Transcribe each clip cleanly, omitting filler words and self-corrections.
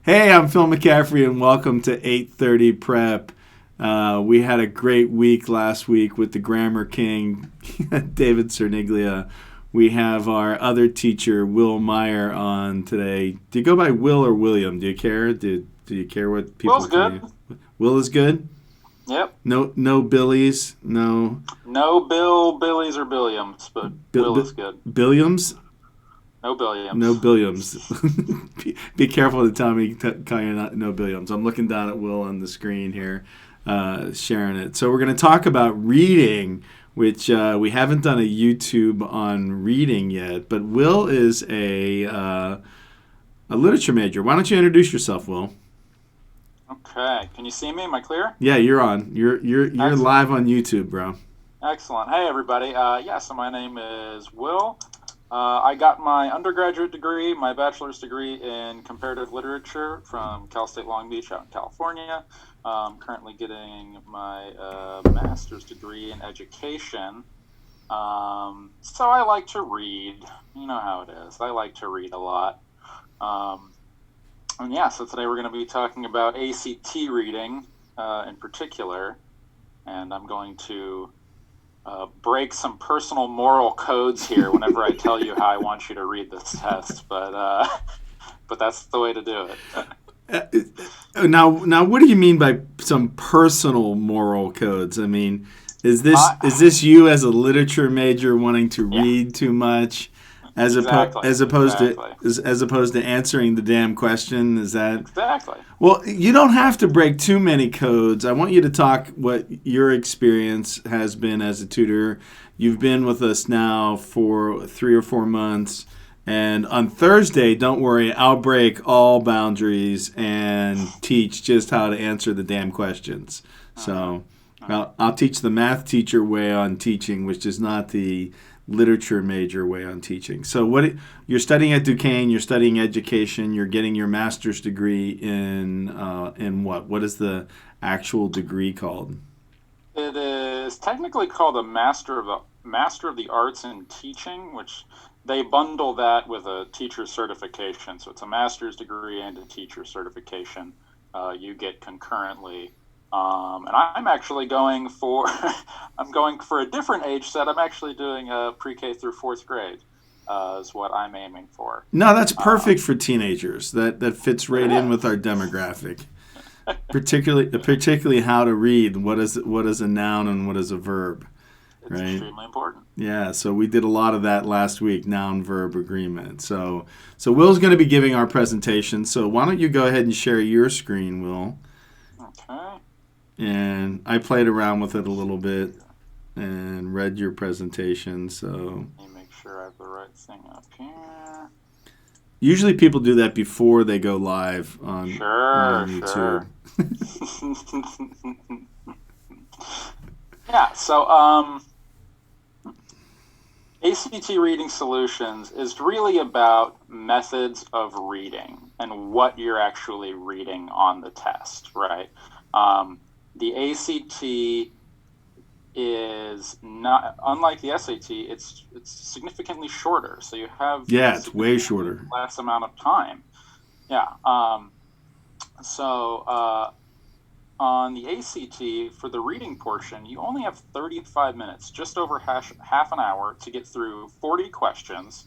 Hey, I'm Phil McCaffrey, and welcome to 8:30 Prep. We had a great week last week with the Grammar King, David Cerniglia. We have our other teacher, Will Meyer, on today. Do you go by Will or William? Do you care? Do you care what people Will's call good. you? Will is good. Yep. No Billies. No No Billies, or Billiams, but Bill, Will is good. Billiams. No No Billiams. Billiams. Be careful to tell me call you not no Billiams. I'm looking down at Will on the screen here, sharing it. So we're going to talk about reading, which we haven't done a YouTube on reading yet. But Will is a literature major. Why don't you introduce yourself, Will? Okay. Can you see me? Am I clear? Yeah, you're on. You're Excellent. live on YouTube, bro. Excellent. Hey, everybody. So my name is Will. I got my undergraduate degree, my bachelor's degree in comparative literature from Cal State Long Beach out in California. Currently getting my master's degree in education. So I like to read. You know how it is. I like to read a lot. Um, so today we're going to be talking about ACT reading in particular, and I'm going to break some personal moral codes here whenever I tell you how I want you to read this test, but that's the way to do it. Now, what do you mean by some personal moral codes? I mean, is this you as a literature major wanting to Yeah, read too much, exactly, as opposed to exactly, as opposed to answering the damn question? Is that exactly. well? You don't have to break too many codes. I want you to talk what your experience has been as a tutor. You've been with us now for 3 or 4 months. And on Thursday, don't worry, I'll break all boundaries and teach just how to answer the damn questions. Uh-huh, So uh-huh. I'll teach the math teacher way on teaching, which is not the literature major way on teaching. So you're studying at Duquesne, you're studying education, you're getting your master's degree in what? What is the actual degree called? It is technically called a Master of the Arts in Teaching, which they bundle that with a teacher certification. So it's a master's degree and a teacher certification you get concurrently. And I'm actually going for I'm going for a different age set. I'm actually doing pre-K through fourth grade is what I'm aiming for. No, that's perfect Um, for teenagers. That fits it right in with our is. demographic. Particularly how to read what is a noun and what is a verb, It's right? extremely important. Yeah, so we did a lot of that last week, noun verb agreement. So Will's going to be giving our presentation. So why don't you go ahead and share your screen, Will? Okay. And I played around with it a little bit and read your presentation. So Let me make sure I have the right thing up here. usually people do that before they go live on Sure, YouTube. sure. Yeah, so ACT Reading Solutions is really about methods of reading and what you're actually reading on the test, right? The ACT is not unlike the SAT. It's significantly shorter, so you have Yeah, it's way significantly shorter. less amount of time. Yeah. So on the ACT, for the reading portion, you only have 35 minutes, just over half an hour, to get through 40 questions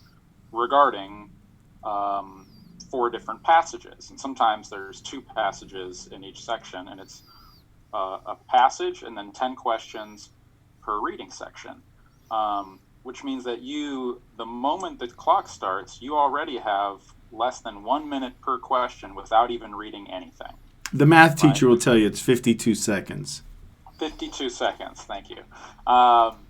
regarding um, four different passages. And sometimes there's two passages in each section, and it's a passage and then 10 questions per reading section. Which means that the moment the clock starts, you already have less than 1 minute per question without even reading anything, The math right? teacher will tell you it's 52 seconds. 52 seconds, thank you. Um,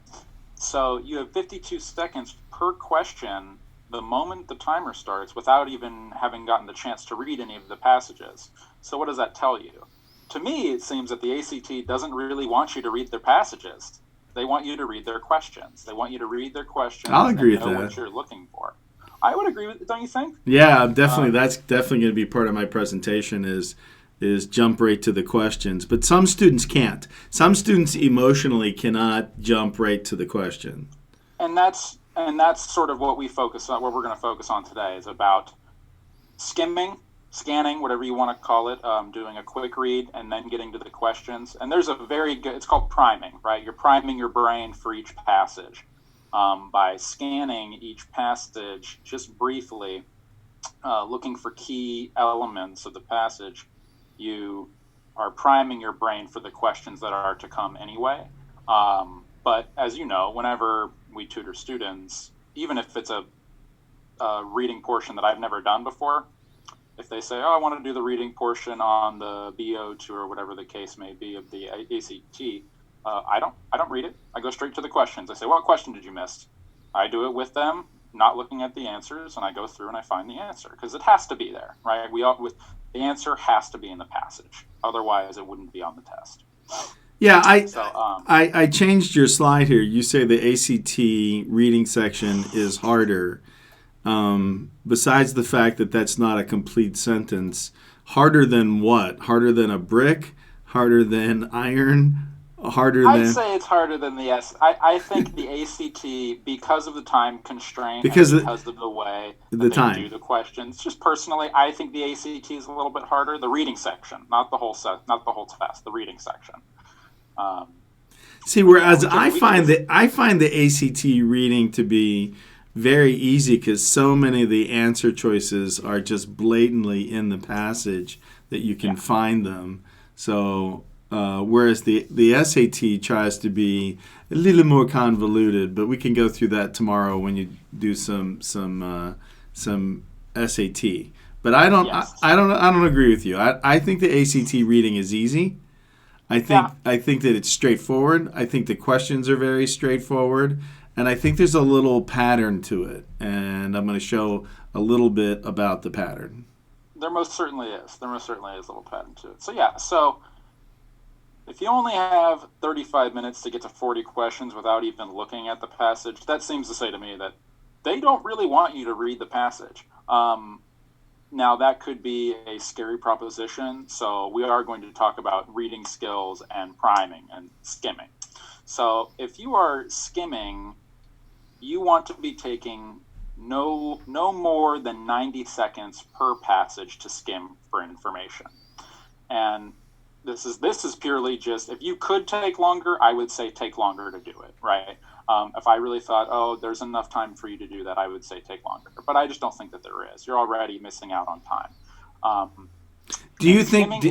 so you have 52 seconds per question the moment the timer starts without even having gotten the chance to read any of the passages. So what does that tell you? To me, it seems that the ACT doesn't really want you to read their passages. They want you to read their questions. They want you to read their I'll questions agree and with know that. what you're looking for. I would agree with it, don't you think? Yeah, definitely. Um, That's definitely going to be part of my presentation. Is jump right to the questions. But some students can't. Some students emotionally cannot jump right to the question. and that's sort of what we focus on. What we're going to focus on today is about skimming. scanning, whatever you want to call it, doing a quick read and then getting to the questions. And there's a very good, it's called priming, right? You're priming your brain for each passage by scanning each passage just briefly, looking for key elements of the passage. You are priming your brain for the questions that are to come anyway. But as you know, whenever we tutor students, even if it's a reading portion that I've never done before, if they say, "Oh, I want to do the reading portion on the BO2 or whatever the case may be of the ACT," I don't read it. I go straight to the questions. I say, "What question did you miss?" I do it with them, not looking at the answers, and I go through and I find the answer because it has to be there, right? The answer has to be in the passage, otherwise it wouldn't be on the test. Yeah, So, I changed your slide here. You say the ACT reading section is harder. Besides the fact that that's not a complete sentence, harder than what? Harder than a brick? Harder than iron? I'd say it's harder than the I think the ACT, because of the time constraint, because and because of the way that they do the questions, just personally, I think the ACT is a little bit harder. The reading section, not the whole test, the reading section. See, whereas I find the ACT reading to be very easy because so many of the answer choices are just blatantly in the passage that you can find them. So whereas the SAT tries to be a little more convoluted, but we can go through that tomorrow when you do some SAT. But I don't agree with you. I think the ACT reading is easy. I think that it's straightforward. I think the questions are very straightforward. And I think there's a little pattern to it, and I'm going to show a little bit about the pattern. There most certainly is. There most certainly is a little pattern to it. So if you only have 35 minutes to get to 40 questions without even looking at the passage, that seems to say to me that they don't really want you to read the passage. Now, that could be a scary proposition, so we are going to talk about reading skills and priming and skimming. So if you are skimming, you want to be taking no more than 90 seconds per passage to skim for information. And this is purely just, if you could take longer, I would say take longer to do it, right? If I really thought, oh, there's enough time for you to do that, I would say take longer. But I just don't think that there is. You're already missing out on time. Do you think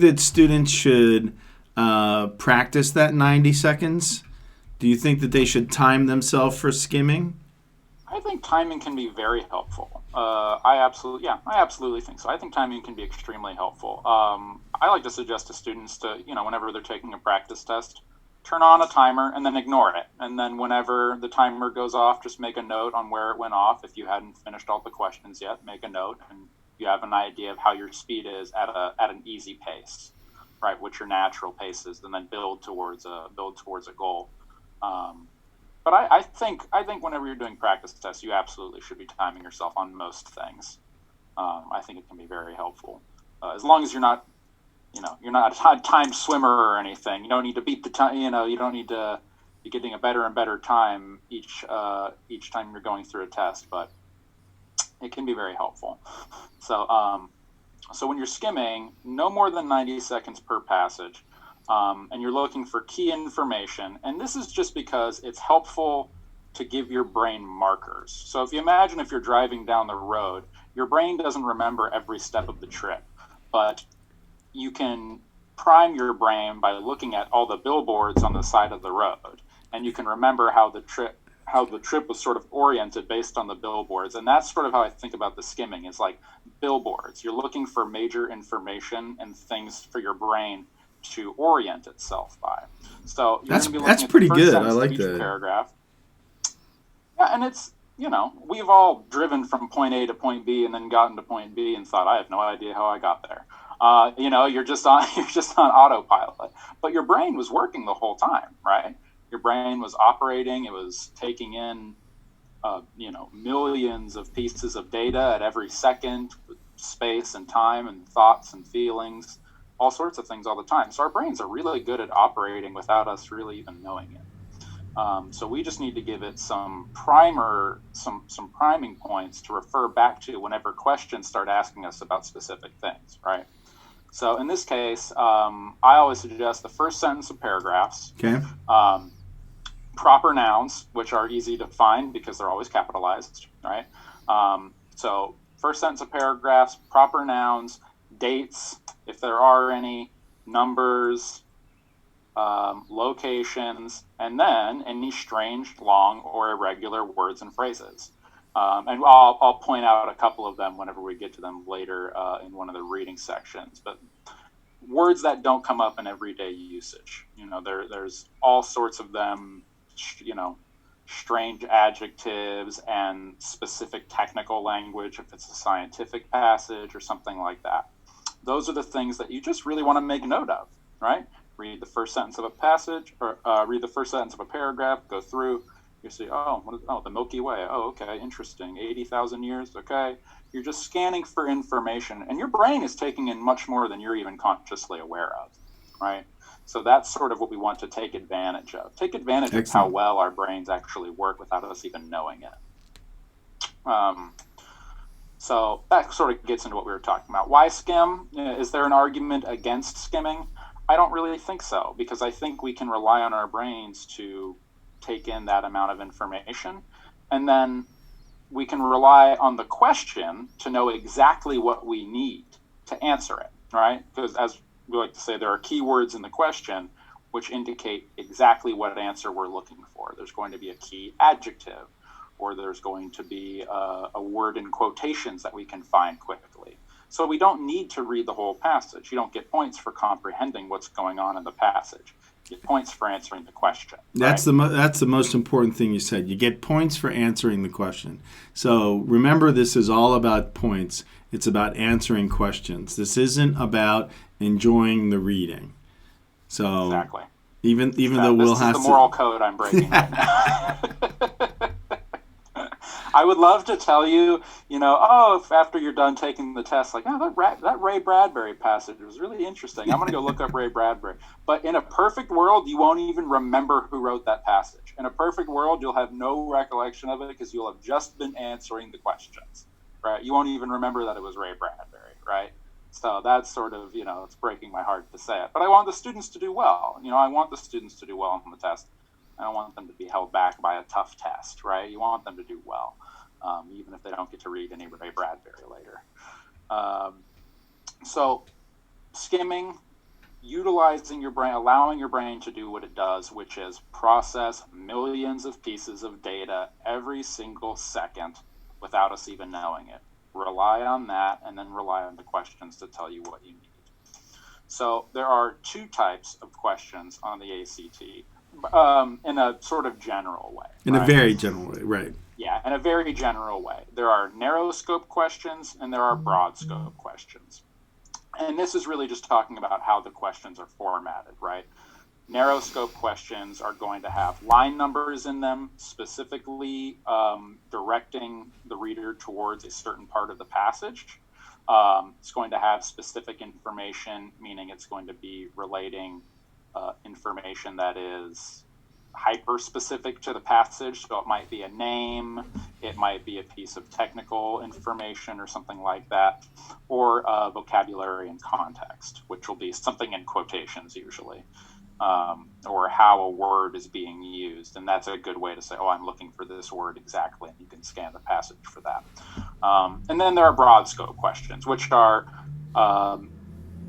that students should practice that 90 seconds? Do you think that they should time themselves for skimming? I think timing can be very helpful. I absolutely think so. I think timing can be extremely helpful. I like to suggest to students to, whenever they're taking a practice test, turn on a timer and then ignore it. And then whenever the timer goes off, just make a note on where it went off. If you hadn't finished all the questions yet, make a note, and you have an idea of how your speed is at an easy pace, right? What your natural pace is, and then build towards a goal. But I think whenever you're doing practice tests, you absolutely should be timing yourself on most things. I think it can be very helpful, as long as you're not a timed swimmer or anything. You don't need to beat the time. You don't need to be getting a better and better time each time you're going through a test. But it can be very helpful. So when you're skimming, no more than 90 seconds per passage. And you're looking for key information. And this is just because it's helpful to give your brain markers. So if you imagine if you're driving down the road, your brain doesn't remember every step of the trip, but you can prime your brain by looking at all the billboards on the side of the road. And you can remember how the trip was sort of oriented based on the billboards. And that's sort of how I think about the skimming. It's like billboards. You're looking for major information and things for your brain to orient itself by. So you're going to be looking at pretty the first good. sentence I like of each that paragraph. Yeah, and it's, we've all driven from point A to point B and then gotten to point B and thought, I have no idea how I got there. You're just on autopilot, but your brain was working the whole time, right? Your brain was operating. It was taking in, millions of pieces of data at every second, with space and time and thoughts and feelings, all sorts of things all the time. So our brains are really good at operating without us really even knowing it. So we just need to give it some primer, some priming points to refer back to whenever questions start asking us about specific things, right? So in this case, I always suggest the first sentence of paragraphs, Okay. proper nouns, which are easy to find because they're always capitalized, right? So first sentence of paragraphs, proper nouns, dates, if there are any, numbers, locations, and then any strange, long, or irregular words and phrases. And I'll point out a couple of them whenever we get to them later in one of the reading sections. But words that don't come up in everyday usage. There's all sorts of them, strange adjectives and specific technical language if it's a scientific passage or something like that. Those are the things that you just really want to make note of, right? Read the first sentence of a passage, or read the first sentence of a paragraph, go through, you see, the Milky Way. Oh, okay, interesting. 80,000 years, okay. You're just scanning for information, and your brain is taking in much more than you're even consciously aware of, right? So that's sort of what we want to take advantage of. Take advantage Excellent. of how well our brains actually work without us even knowing it. So that sort of gets into what we were talking about. Why skim? Is there an argument against skimming? I don't really think so, because I think we can rely on our brains to take in that amount of information. And then we can rely on the question to know exactly what we need to answer it, right? Because as we like to say, there are keywords in the question which indicate exactly what answer we're looking for. There's going to be a key adjective, or there's going to be a word in quotations that we can find quickly. So we don't need to read the whole passage. You don't get points for comprehending what's going on in the passage. You get points for answering the question. That's the most important thing you said. You get points for answering the question. So remember, this is all about points. It's about answering questions. This isn't about enjoying the reading. So exactly. Even though we'll have to... This is the moral code I'm breaking right now. I would love to tell you, if after you're done taking the test, like, that Ray Bradbury passage was really interesting. I'm going to go look up Ray Bradbury. But in a perfect world, you won't even remember who wrote that passage. In a perfect world, you'll have no recollection of it because you'll have just been answering the questions, right? You won't even remember that it was Ray Bradbury, right? So that's sort of, it's breaking my heart to say it. But I want the students to do well. I want the students to do well on the test. I don't want them to be held back by a tough test, right? You want them to do well, even if they don't get to read any Ray Bradbury later. So skimming, utilizing your brain, allowing your brain to do what it does, which is process millions of pieces of data every single second without us even knowing it. Rely on that, and then rely on the questions to tell you what you need. So there are two types of questions on the ACT. In a sort of general way. In a very general way, right. Yeah, in a very general way. There are narrow scope questions and there are broad scope questions. And this is really just talking about how the questions are formatted, right? Narrow scope questions are going to have line numbers in them, specifically directing the reader towards a certain part of the passage. It's going to have specific information, meaning it's going to be relating information that is hyper-specific to the passage. So it might be a name, it might be a piece of technical information or something like that, or vocabulary and context, which will be something in quotations usually, or how a word is being used. And that's a good way to say, I'm looking for this word exactly, and you can scan the passage for that. And then there are broad scope questions, which are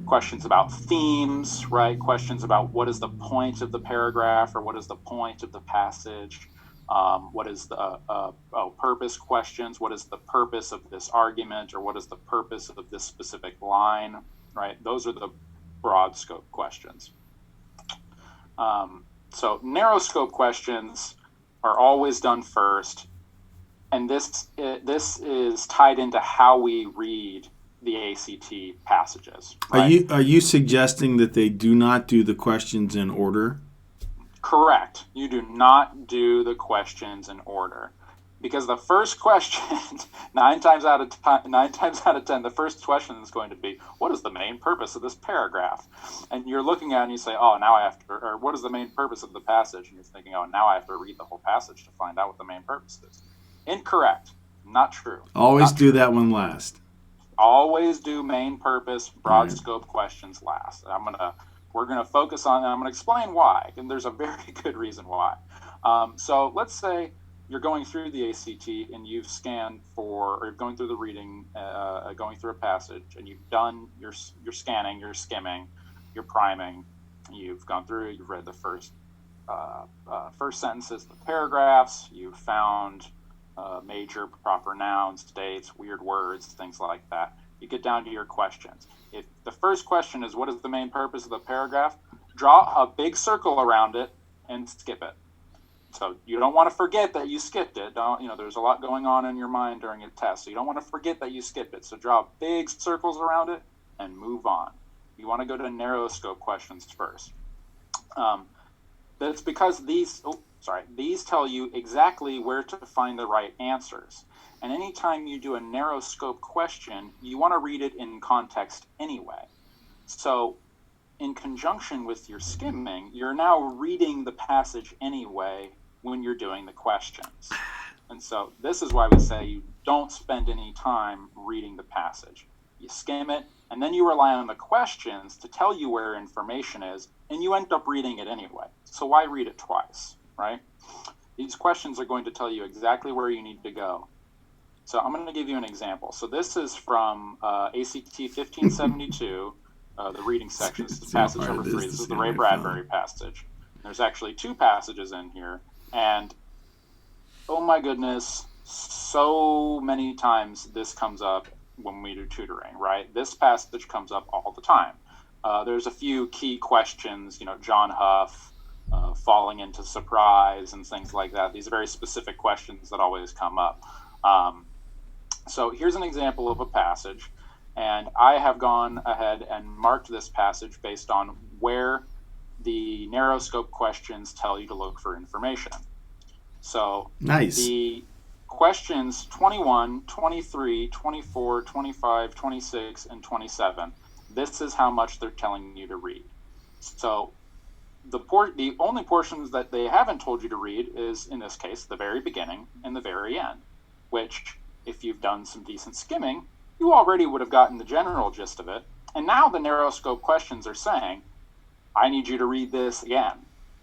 questions about themes, right? Questions about what is the point of the paragraph or what is the point of the passage? What is the purpose questions? What is the purpose of this argument, or what is the purpose of this specific line, right? Those are the broad scope questions. So narrow scope questions are always done first, and this is tied into how we read the ACT passages. Right? Are you suggesting that they do not do the questions in order? Correct. You do not do the questions in order. Because the first question, nine times out of 10, the first question is going to be, what is the main purpose of this paragraph? And you're looking at it and you say, oh, now I have to, or what is the main purpose of the passage? And you're thinking, oh, now I have to read the whole passage to find out what the main purpose is. Incorrect. Not true. Always do that one last. Always do main purpose, broad Right. scope questions last. We're gonna focus on, and I'm gonna explain why, and there's a very good reason why. So let's say you're going through the ACT and you've scanned for, or you're going through the reading, going through a passage, and you've done your scanning, your skimming, your priming. You've gone through, you've read the first sentences, the paragraphs. You've found major, proper nouns, dates, weird words, things like that. You get down to your questions. If the first question is, what is the main purpose of the paragraph? Draw a big circle around it and skip it. So you don't want to forget that you skipped it. There's a lot going on in your mind during a test. So you don't want to forget that you skipped it. So draw big circles around it and move on. You want to go to narrow scope questions first. That's because these tell you exactly where to find the right answers. And anytime you do a narrow scope question, you want to read it in context anyway. So in conjunction with your skimming, you're now reading the passage anyway when you're doing the questions. And so this is why we say you don't spend any time reading the passage. You skim it, and then you rely on the questions to tell you where information is, and you end up reading it anyway. So why read it twice, right? These questions are going to tell you exactly where you need to go. So I'm going to give you an example. So this is from ACT 1572, the reading section. This is passage number 3. This is the Ray Bradbury passage. There's actually 2 passages in here. And, oh my goodness, so many times this comes up when we do tutoring, right? This passage comes up all the time. There's a few key questions, John Huff, falling into surprise and things like that. These are very specific questions that always come up. So here's an example of a passage, and I have gone ahead and marked this passage based on where the narrow scope questions tell you to look for information. So nice. The questions 21, 23, 24, 25, 26, and 27, this is how much they're telling you to read. So the only portions that they haven't told you to read is, in this case, the very beginning and the very end, which, if you've done some decent skimming, you already would have gotten the general gist of it. And now the narrow scope questions are saying, I need you to read this again,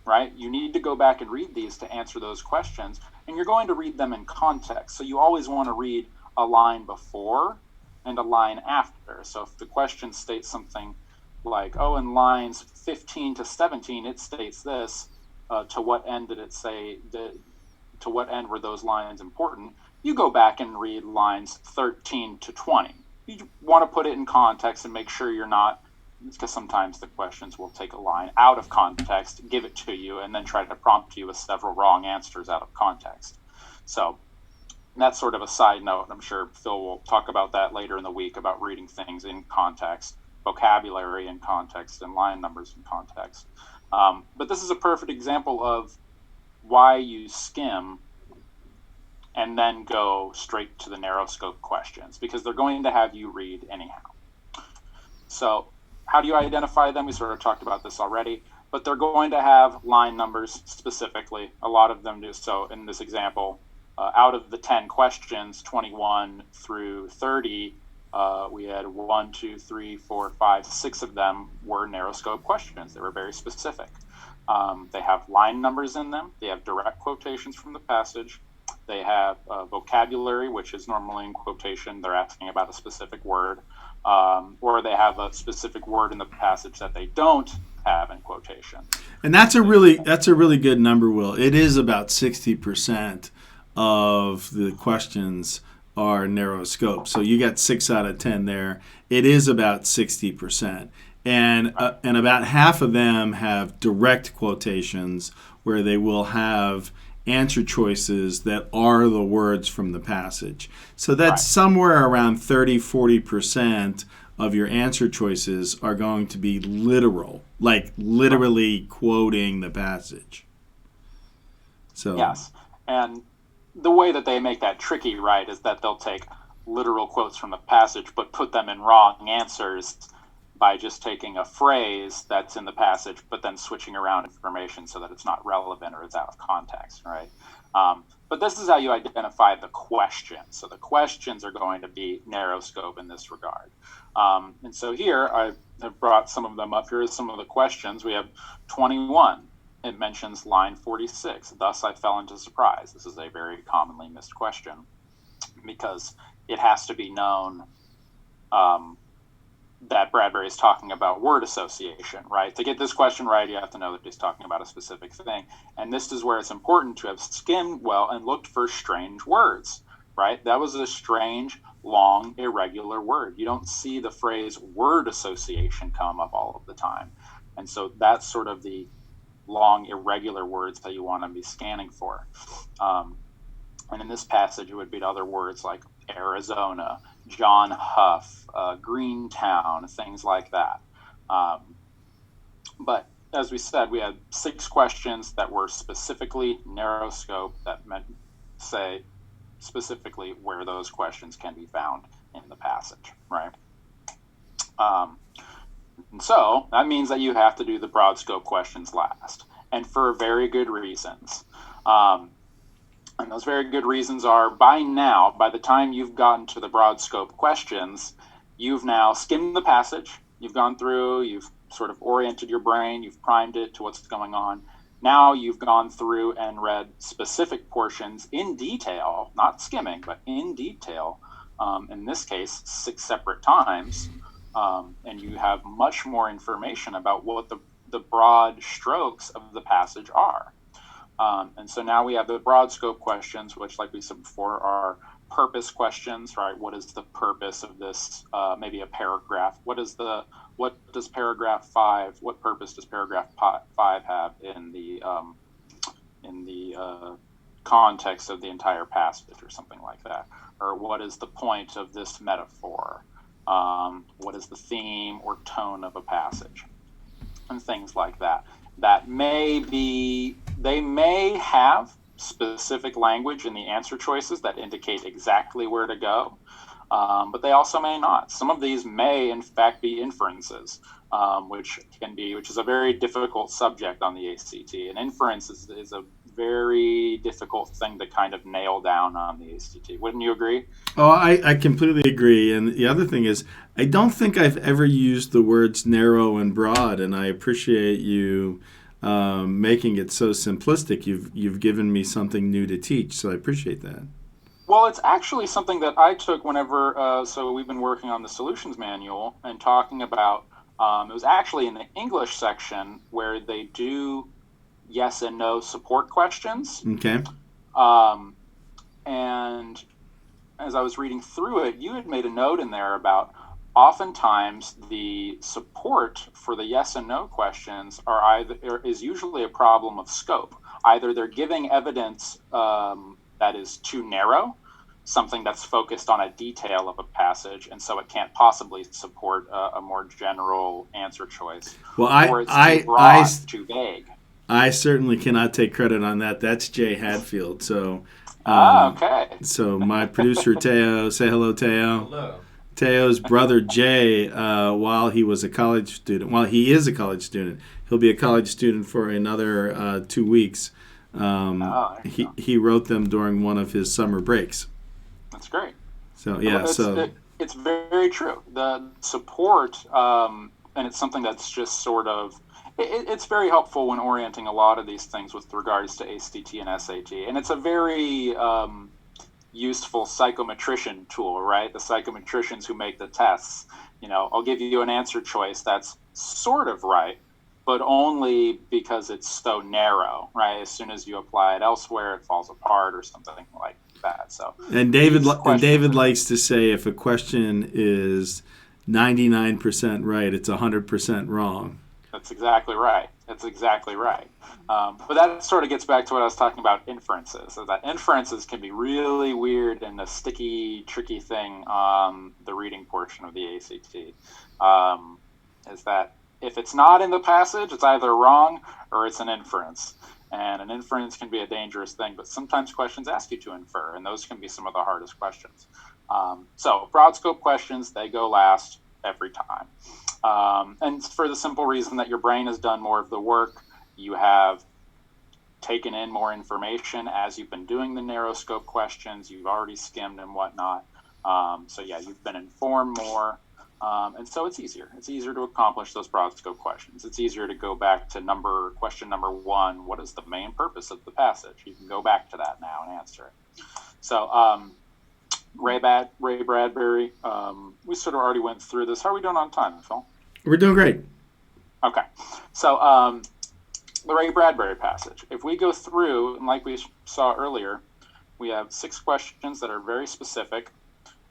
right? You need to go back and read these to answer those questions, and you're going to read them in context. So you always want to read a line before and a line after. So if the question states something like, in lines 15 to 17, it states this, to what end did it say, to what end were those lines important? You go back and read lines 13 to 20. You want to put it in context and make sure you're not, because sometimes the questions will take a line out of context, give it to you, and then try to prompt you with several wrong answers out of context. So that's sort of a side note. I'm sure Phil will talk about that later in the week, about reading things in context, vocabulary in context, and line numbers in context. But this is a perfect example of why you skim and then go straight to the narrow scope questions, because they're going to have you read anyhow. So how do you identify them? We sort of talked about this already, but they're going to have line numbers specifically. A lot of them do. So in this example, out of the 10 questions, 21 through 30, we had 1, 2, 3, 4, 5, 6 of them were narrow scope questions. They were very specific. They have line numbers in them. They have direct quotations from the passage. They have vocabulary, which is normally in quotation. They're asking about a specific word, or they have a specific word in the passage that they don't have in quotation. And that's a really good number, Will. It is about 60% of the questions are narrow scope. So you got 6 out of 10 there. It is about 60%. And about half of them have direct quotations where they will have answer choices that are the words from the passage. So that's somewhere around 30-40% of your answer choices are going to be literal, like literally quoting the passage. So yes, and the way that they make that tricky, right, is that they'll take literal quotes from the passage but put them in wrong answers by just taking a phrase that's in the passage but then switching around information so that it's not relevant or it's out of context, right? But this is how you identify the questions. So the questions are going to be narrow scope in this regard. And so here I have brought some of them up. Here are some of the questions. We have 21. It mentions line 46. Thus I fell into surprise. This is a very commonly missed question because it has to be known that Bradbury is talking about word association, right? To get this question right, you have to know that he's talking about a specific thing. And this is where it's important to have skimmed well and looked for strange words, right? That was a strange, long, irregular word. You don't see the phrase word association come up all of the time. And so that's sort of the long, irregular words that you want to be scanning for. And in this passage, it would be other words like Arizona, John Huff, Greentown, things like that. But as we said, we had 6 questions that were specifically narrow scope that meant say specifically where those questions can be found in the passage, right? And so that means that you have to do the broad scope questions last, and for very good reasons. And those very good reasons are, by the time you've gotten to the broad scope questions, you've now skimmed the passage, you've gone through, you've sort of oriented your brain, you've primed it to what's going on. Now you've gone through and read specific portions in detail, not skimming, but in detail, in this case, 6 separate times, and you have much more information about what the broad strokes of the passage are. And so now we have the broad scope questions, which, like we said before, are purpose questions, right? What is the purpose of this? Maybe a paragraph. What does paragraph 5? What purpose does paragraph 5 have in the context of the entire passage, or something like that? Or what is the point of this metaphor? What is the theme or tone of a passage? And things like that. They may have specific language in the answer choices that indicate exactly where to go, but they also may not. Some of these may, in fact, be inferences, which is a very difficult subject on the ACT. And inference is a very difficult thing to kind of nail down on the ACT. Wouldn't you agree? Oh, I completely agree. And the other thing is, I don't think I've ever used the words narrow and broad, and I appreciate you making it so simplistic. You've given me something new to teach, so I appreciate that. Well, it's actually something that I took whenever, so we've been working on the solutions manual and talking about, it was actually in the English section where they do yes and no support questions. Okay. And as I was reading through it, you had made a note in there about oftentimes the support for the yes and no questions is usually a problem of scope. Either they're giving evidence that is too narrow, something that's focused on a detail of a passage, and so it can't possibly support a more general answer choice. Or it's too broad, too vague. I certainly cannot take credit on that. That's Jay Hadfield. So, okay. So my producer Teo, say hello, Teo. Hello. Teo's brother Jay, while he is a college student, he'll be a college student for another 2 weeks. He wrote them during one of his summer breaks. That's great. So yeah, it's very true. The support, and it's something that's just sort of. It's very helpful when orienting a lot of these things with regards to ACT and SAT, and it's a very useful psychometrician tool, right? The psychometricians who make the tests, I'll give you an answer choice that's sort of right, but only because it's so narrow, right? As soon as you apply it elsewhere, it falls apart or something like that. So, and David likes to say if a question is 99% right, it's 100% wrong. That's exactly right. But that sort of gets back to what I was talking about, inferences. So that inferences can be really weird and a sticky, tricky thing on the reading portion of the ACT. Is that if it's not in the passage, it's either wrong or it's an inference. And an inference can be a dangerous thing, but sometimes questions ask you to infer, and those can be some of the hardest questions. So broad scope questions, they go last every time. And for the simple reason that your brain has done more of the work, you have taken in more information as you've been doing the narrow scope questions, you've already skimmed and whatnot. So yeah, you've been informed more. And so it's easier. It's easier to accomplish those broad scope questions. It's easier to go back to question number 1. What is the main purpose of the passage? You can go back to that now and answer it. So Ray Bradbury, we sort of already went through this. How are we doing on time, Phil? We're doing great. Okay. So the Ray Bradbury passage. If we go through, and like we saw earlier, we have 6 questions that are very specific.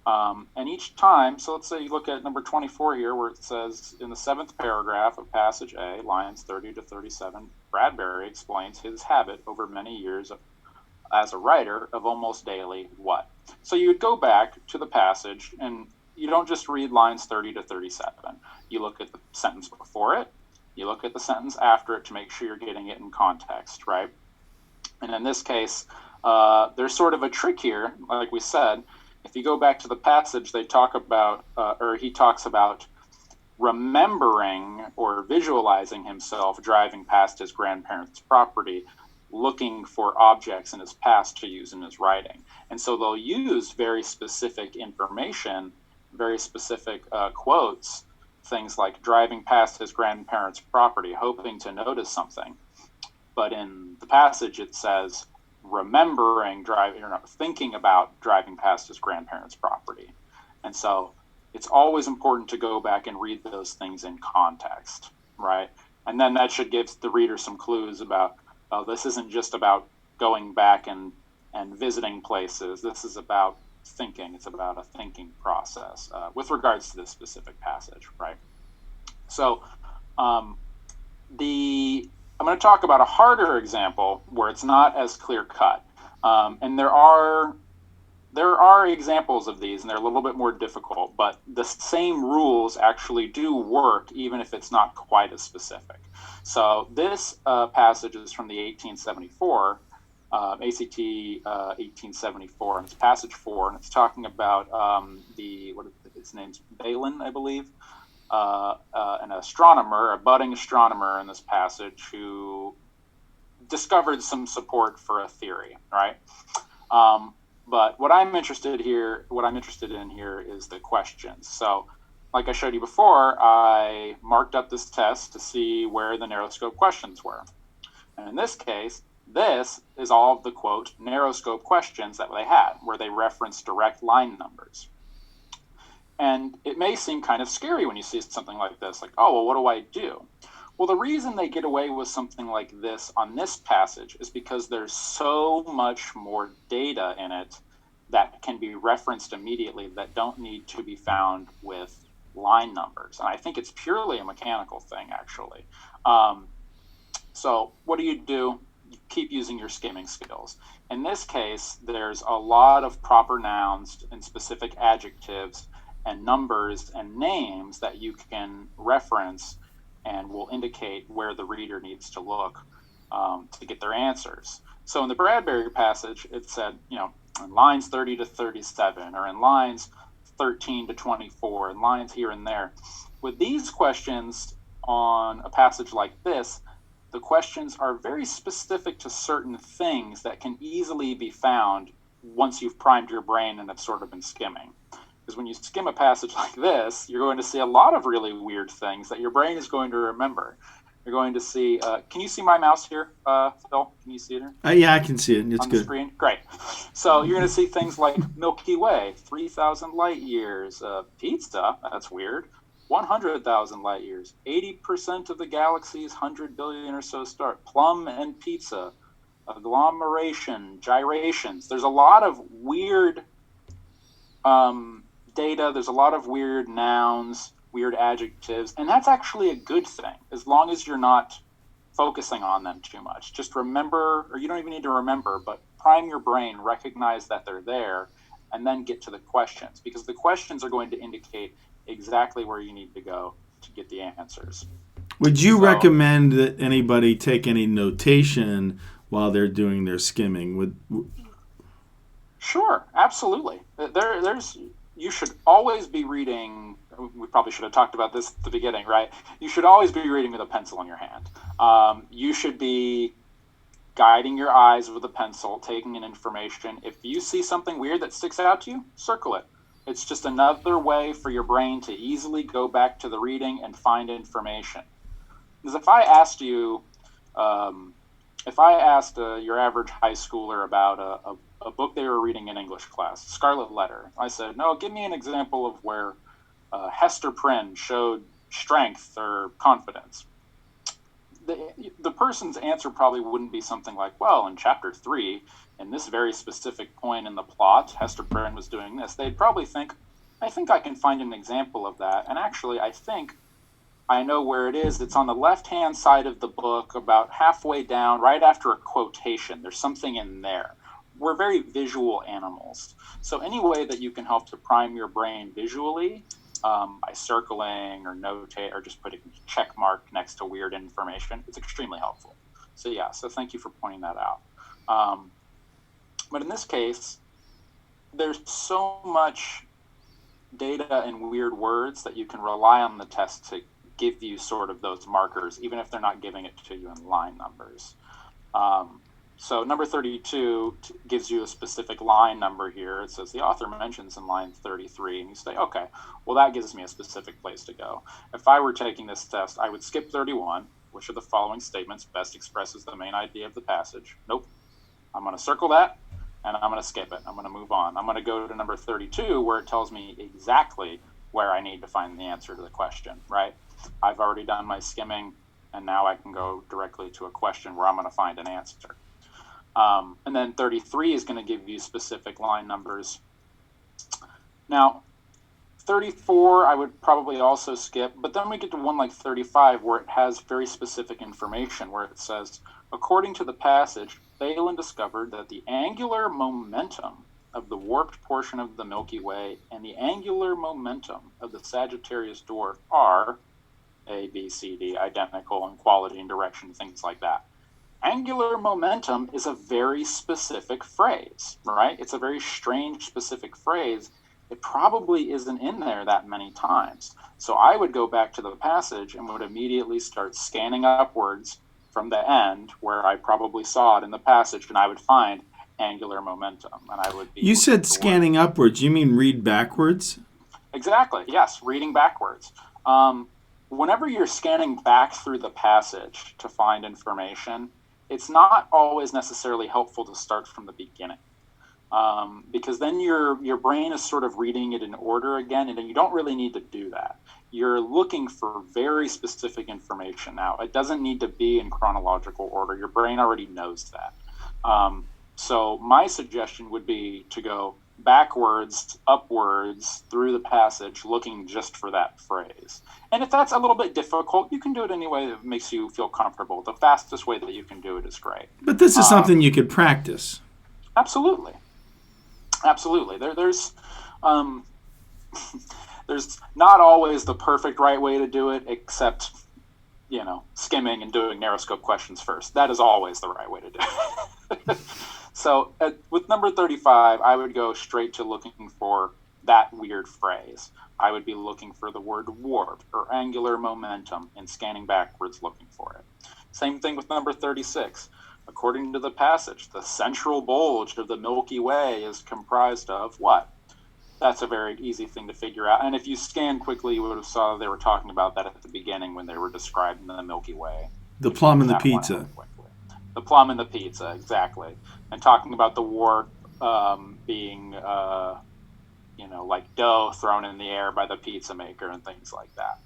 And each time, so let's say you look at number 24 here, where it says in the 7th paragraph of passage A, lines 30 to 37, Bradbury explains his habit over many years as a writer of almost daily what? So you would go back to the passage, and you don't just read lines 30 to 37. You look at the sentence before it, you look at the sentence after it to make sure you're getting it in context, right? And in this case, there's sort of a trick here, like we said. If you go back to the passage, they talk about, or he talks about remembering or visualizing himself driving past his grandparents' property, looking for objects in his past to use in his writing. And so they'll use very specific information, very specific quotes, things like driving past his grandparents' property, hoping to notice something. But in the passage, it says, thinking about driving past his grandparents' property. And so it's always important to go back and read those things in context, right? And then that should give the reader some clues about, this isn't just about going back and visiting places. This is about thinking. It's about a thinking process with regards to this specific passage, right? So I'm going to talk about a harder example where it's not as clear cut. And there are examples of these, and they're a little bit more difficult, but the same rules actually do work, even if it's not quite as specific. So this passage is from the 1874, ACT 1874, and it's passage 4, and it's talking about its name's Balin, I believe, an astronomer, a budding astronomer in this passage, who discovered some support for a theory, right? But what I'm interested in here is the questions. So, like I showed you before, I marked up this test to see where the narrow scope questions were. And in this case, this is all of the, quote, narrow scope questions that they had, where they reference direct line numbers. And it may seem kind of scary when you see something like this, like, oh, well, what do I do? Well, the reason they get away with something like this on this passage is because there's so much more data in it that can be referenced immediately that don't need to be found with line numbers. And I think it's purely a mechanical thing, actually. So what do? You keep using your skimming skills. In this case, there's a lot of proper nouns and specific adjectives and numbers and names that you can reference and will indicate where the reader needs to look to get their answers. So in the Bradbury passage, it said, in lines 30 to 37, or in lines 13 to 24, in lines here and there. With these questions on a passage like this, the questions are very specific to certain things that can easily be found once you've primed your brain and have sort of been skimming. Because when you skim a passage like this, you're going to see a lot of really weird things that your brain is going to remember. You're going to see, can you see my mouse here, Phil? Can you see it here? Yeah, I can see it. It's on good. The screen? Great. So you're going to see things like Milky Way, 3,000 light years, pizza, that's weird, 100,000 light years, 80% of the galaxy's 100 billion or so stars, plum and pizza, agglomeration, gyrations. There's a lot of weird data. There's a lot of weird nouns, weird adjectives, and that's actually a good thing as long as you're not focusing on them too much. Just remember, or you don't even need to remember, but prime your brain, recognize that they're there, and then get to the questions, because the questions are going to indicate exactly where you need to go to get the answers. Would you So recommend that anybody take any notation while they're doing their skimming? sure, absolutely. There's you should always be reading. We probably should have talked about this at the beginning, right? You should always be reading with a pencil in your hand. You should be guiding your eyes with a pencil, taking in information. If you see something weird that sticks out to you, circle it. It's just another way for your brain to easily go back to the reading and find information. Because um, if I asked your average high schooler about a book they were reading in English class, Scarlet Letter, I said, no, give me an example of where Hester Prynne showed strength or confidence. The person's answer probably wouldn't be something like, well, in chapter 3, in this very specific point in the plot, Hester Prynne was doing this. They'd probably think, I think I can find an example of that. And actually, I think I know where it is. It's on the left-hand side of the book, about halfway down, right after a quotation. There's something in there. We're very visual animals. So any way that you can help to prime your brain visually, by circling or notate or just putting a check mark next to weird information, it's extremely helpful. So yeah, so thank you for pointing that out. But in this case, there's so much data and weird words that you can rely on the test to give you sort of those markers, even if they're not giving it to you in line numbers. So number 32 gives you a specific line number here. It says the author mentions in line 33, and you say, okay, well, that gives me a specific place to go. If I were taking this test, I would skip 31, which of the following statements best expresses the main idea of the passage. Nope. I'm going to circle that, and I'm going to skip it. I'm going to move on. I'm going to go to number 32, where it tells me exactly where I need to find the answer to the question, right? I've already done my skimming, and now I can go directly to a question where I'm going to find an answer. And then 33 is going to give you specific line numbers. Now, 34 I would probably also skip, but then we get to one like 35 where it has very specific information, where it says, according to the passage, Balin discovered that the angular momentum of the warped portion of the Milky Way and the angular momentum of the Sagittarius dwarf are A, B, C, D, identical in quality and direction, things like that. Angular momentum is a very specific phrase, right? It's a very strange specific phrase. It probably isn't in there that many times. So I would go back to the passage and would immediately start scanning upwards from the end where I probably saw it in the passage, and I would find angular momentum, and I would be You looking said for where. scanning upwards. You mean read backwards? Exactly, yes, reading backwards. Whenever you're scanning back through the passage to find information, it's not always necessarily helpful to start from the beginning, because then your brain is sort of reading it in order again, and you don't really need to do that. You're looking for very specific information now. It doesn't need to be in chronological order. Your brain already knows that. So my suggestion would be to go backwards, upwards through the passage, looking just for that phrase. And if that's a little bit difficult, you can do it any way that makes you feel comfortable. The fastest way that you can do it is great. But this is something you could practice. Absolutely, absolutely. Um, there's not always the perfect right way to do it, except skimming and doing narrowscope questions first. That is always the right way to do it. So with number 35, I would go straight to looking for that weird phrase. I would be looking for the word warp or angular momentum and scanning backwards looking for it. Same thing with number 36. According to the passage, the central bulge of the Milky Way is comprised of what? That's a very easy thing to figure out. And if you scan quickly, you would have saw they were talking about that at the beginning when they were describing the Milky Way. The plum and the pizza. The plum and the pizza, exactly. And talking about the warp being, like dough thrown in the air by the pizza maker and things like that.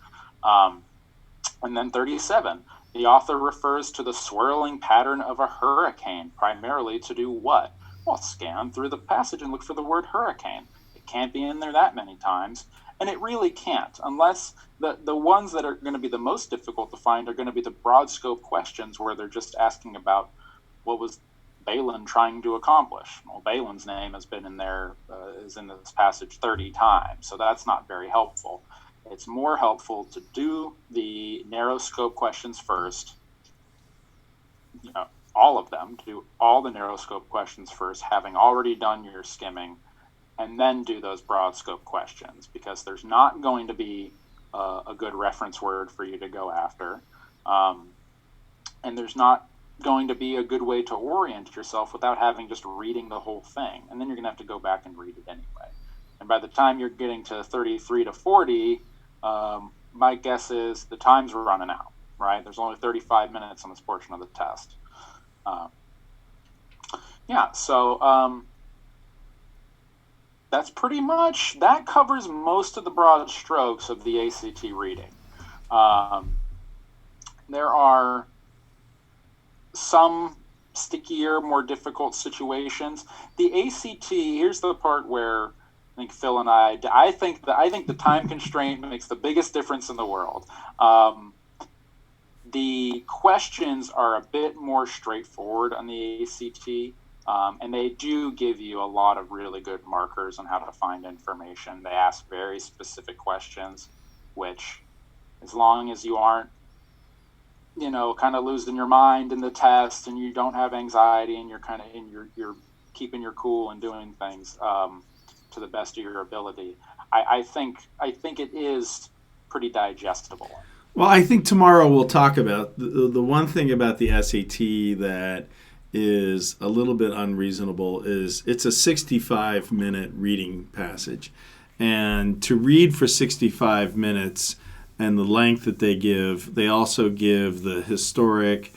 And then 37, the author refers to the swirling pattern of a hurricane, primarily to do what? Well, scan through the passage and look for the word hurricane. It can't be in there that many times, and it really can't, unless the ones that are going to be the most difficult to find are going to be the broad scope questions where they're just asking about what was Balin trying to accomplish. Well, Balin's name has been in there, is in this passage 30 times, so that's not very helpful. It's more helpful to do the narrow scope questions first, all of them, do all the narrow scope questions first, having already done your skimming, and then do those broad scope questions, because there's not going to be a good reference word for you to go after. And there's not going to be a good way to orient yourself without having just reading the whole thing. And then you're going to have to go back and read it anyway. And by the time you're getting to 33 to 40, my guess is the time's running out, right? There's only 35 minutes on this portion of the test. So that's pretty much, that covers most of the broad strokes of the ACT reading. There are some stickier, more difficult situations. The ACT, here's the part where I think Phil and I think the time constraint makes the biggest difference in the world. The questions are a bit more straightforward on the ACT, and they do give you a lot of really good markers on how to find information. They ask very specific questions, which, as long as you aren't, kind of losing your mind in the test, and you don't have anxiety, and you're keeping your cool and doing things to the best of your ability, I think it is pretty digestible. Well, I think tomorrow we'll talk about the one thing about the SAT that is a little bit unreasonable is it's a 65-minute reading passage. And to read for 65 minutes and the length that they also give the historic,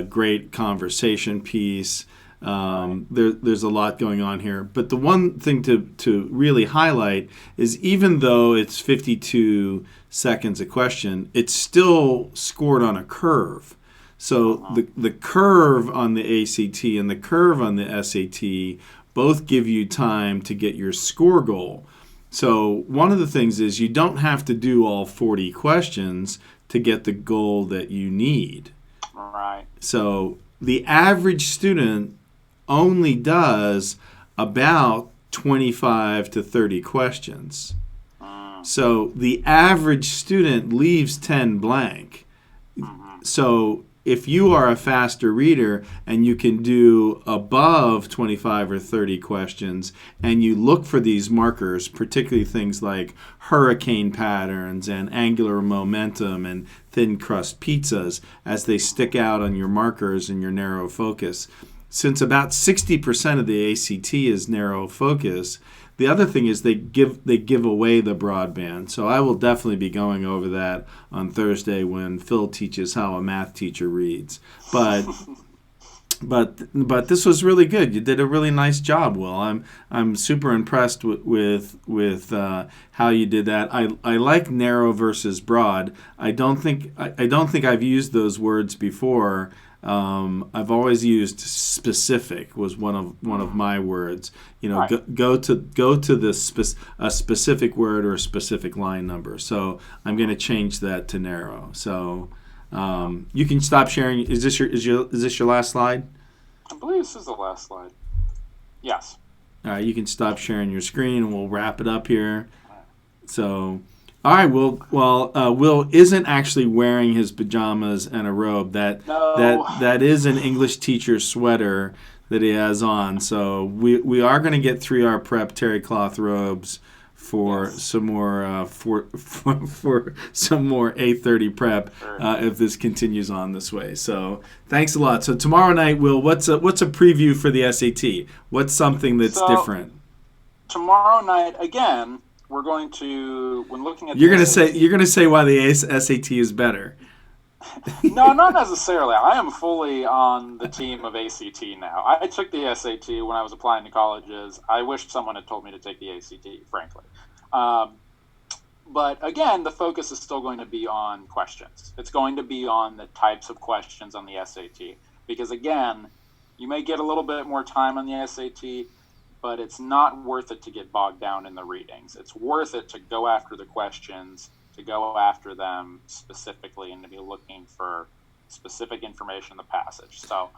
great conversation piece. There's a lot going on here. But the one thing to really highlight is, even though it's 52 seconds a question, it's still scored on a curve. So the curve on the ACT and the curve on the SAT both give you time to get your score goal. So one of the things is you don't have to do all 40 questions to get the goal that you need. Right. So the average student only does about 25 to 30 questions. So the average student leaves 10 blank. So if you are a faster reader and you can do above 25 or 30 questions, and you look for these markers, particularly things like hurricane patterns and angular momentum and thin crust pizzas, as they stick out on your markers in your narrow focus. Since about 60% of the ACT is narrow focus, the other thing is they give away the broadband. So I will definitely be going over that on Thursday when Phil teaches how a math teacher reads. But this was really good. You did a really nice job, Will. I'm super impressed with how you did that. I like narrow versus broad. I don't think I've used those words before. I've always used specific was one of my words. Right. Go to a specific word or a specific line number. So I'm going to change that to narrow. So you can stop sharing. Is this your last slide? I believe this is the last slide. Yes. All right. You can stop sharing your screen, and we'll wrap it up here. So. All right, Will isn't actually wearing his pajamas and a robe. That is an English teacher sweater that he has on. So we are going to get 3-hour prep terry cloth robes for some more for some more 8:30 prep if this continues on this way. So thanks a lot. So tomorrow night, Will, what's a preview for the SAT? What's something that's different? Tomorrow night again. We're going to, when looking at you're going to say why the SAT is better. No, not necessarily. I am fully on the team of ACT now. I took the SAT when I was applying to colleges. I wish someone had told me to take the ACT, frankly. But again, the focus is still going to be on questions. It's going to be on the types of questions on the SAT. Because again, you may get a little bit more time on the SAT, but it's not worth it to get bogged down in the readings. It's worth it to go after the questions, to go after them specifically, and to be looking for specific information in the passage. So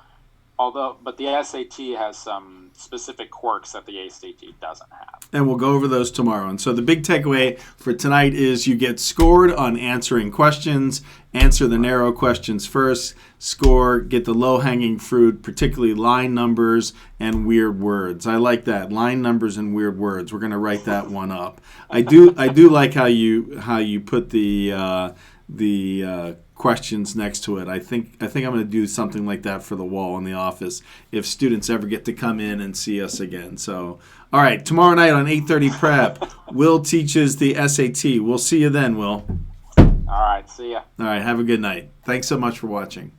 but the SAT has some specific quirks that the ACT doesn't have. And we'll go over those tomorrow. And so the big takeaway for tonight is you get scored on answering questions. Answer the narrow questions first. Score, get the low-hanging fruit, particularly line numbers and weird words. I like that. Line numbers and weird words. We're going to write that one up. I do like how you put the questions next to it. I think I'm going to do something like that for the wall in the office if students ever get to come in and see us again. So, all right, tomorrow night on 8:30 Prep, Will teaches the SAT. We'll see you then, Will. All right, see ya. All right, have a good night. Thanks so much for watching.